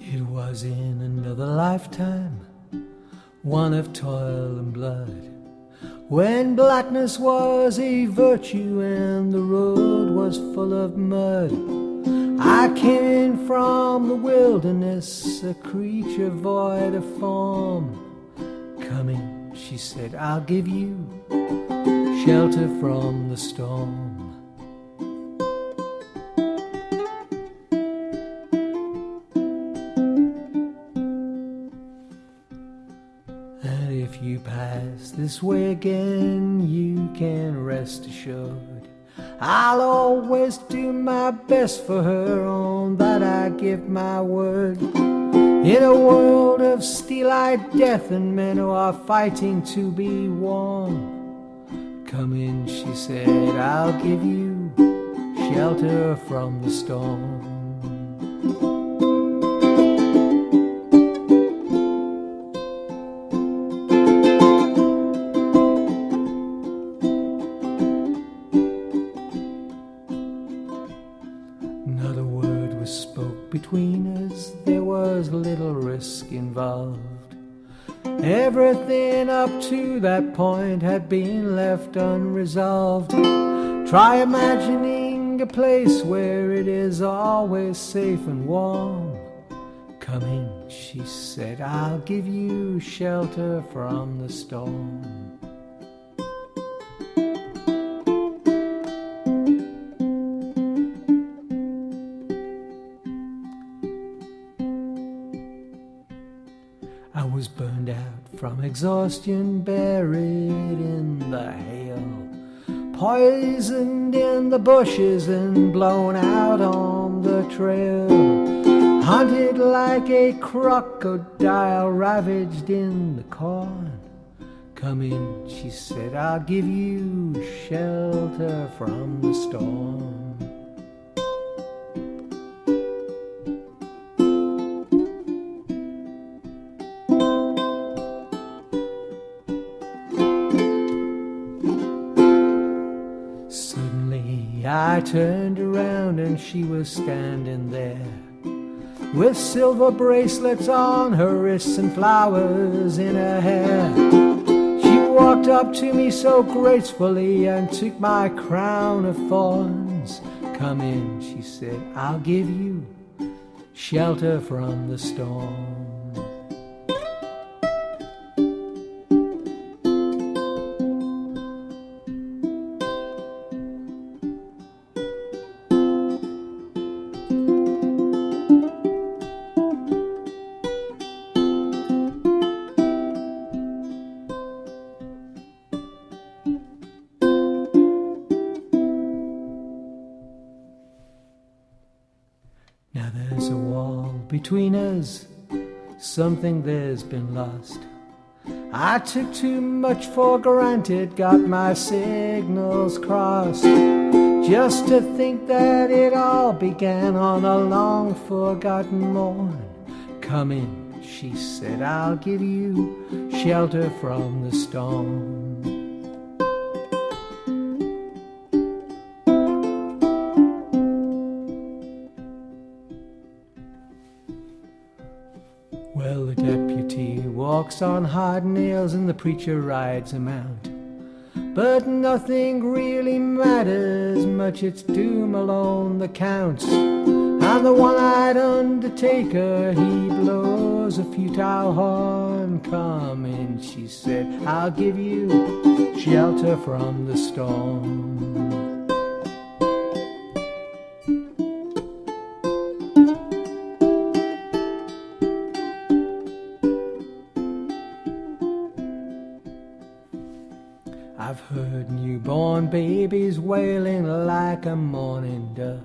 It was in another lifetime, one of toil and blood, when blackness was a virtue and the road was full of mud. I came in from the wilderness, a creature void of form. Come in, she said, I'll give you shelter from the storm. And if you pass this way again, you can rest assured I'll always do my best for her, on that I give my word. In a world of steel-eyed death and men who are fighting to be warm, come in, she said, I'll give you shelter from the storm. Another word was spoke between us, there was little risk involved. Everything up to that point had been left unresolved. Try imagining a place where it is always safe and warm. Come in, she said, I'll give you shelter from the storm. I was burned out from exhaustion, buried in the hail, poisoned in the bushes and blown out on the trail, hunted like a crocodile, ravaged in the corn. Come in, she said, I'll give you shelter from the storm. Suddenly I turned around and she was standing there, with silver bracelets on her wrists and flowers in her hair. She walked up to me so gracefully and took my crown of thorns. Come in, she said, I'll give you shelter from the storm. Now there's a wall between us, something there's been lost. I took too much for granted, got my signals crossed, just to think that it all began on a long forgotten morn. Come in, she said, I'll give you shelter from the storm. Well, the deputy walks on hard nails and the preacher rides him out, but nothing really matters much, it's doom alone that counts. And the one-eyed undertaker, he blows a futile horn. Come in, she said, I'll give you shelter from the storm. I've heard newborn babies wailing like a mourning dove,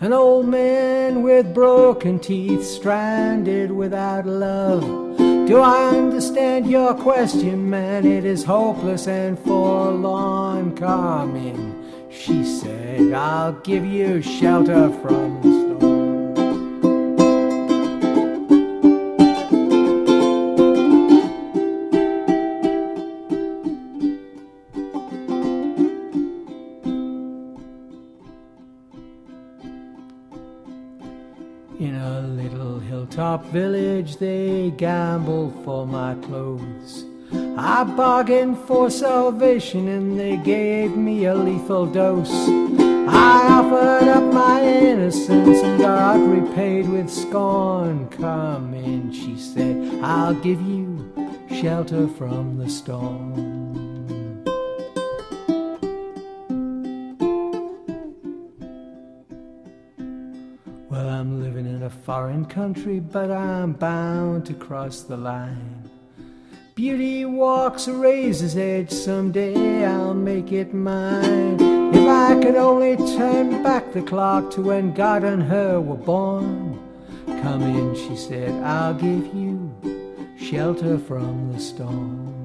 an old man with broken teeth, stranded without love. Do I understand your question, man? It is hopeless and forlorn. Come in, she said, I'll give you shelter from the storm. In a little hilltop village they gambled for my clothes. I bargained for salvation and they gave me a lethal dose. I offered up my innocence and got repaid with scorn. Come in, she said, I'll give you shelter from the storm. Well, I'm living in a foreign country, but I'm bound to cross the line. Beauty walks a razor's edge, someday I'll make it mine. If I could only turn back the clock to when God and her were born. Come in, she said, I'll give you shelter from the storm.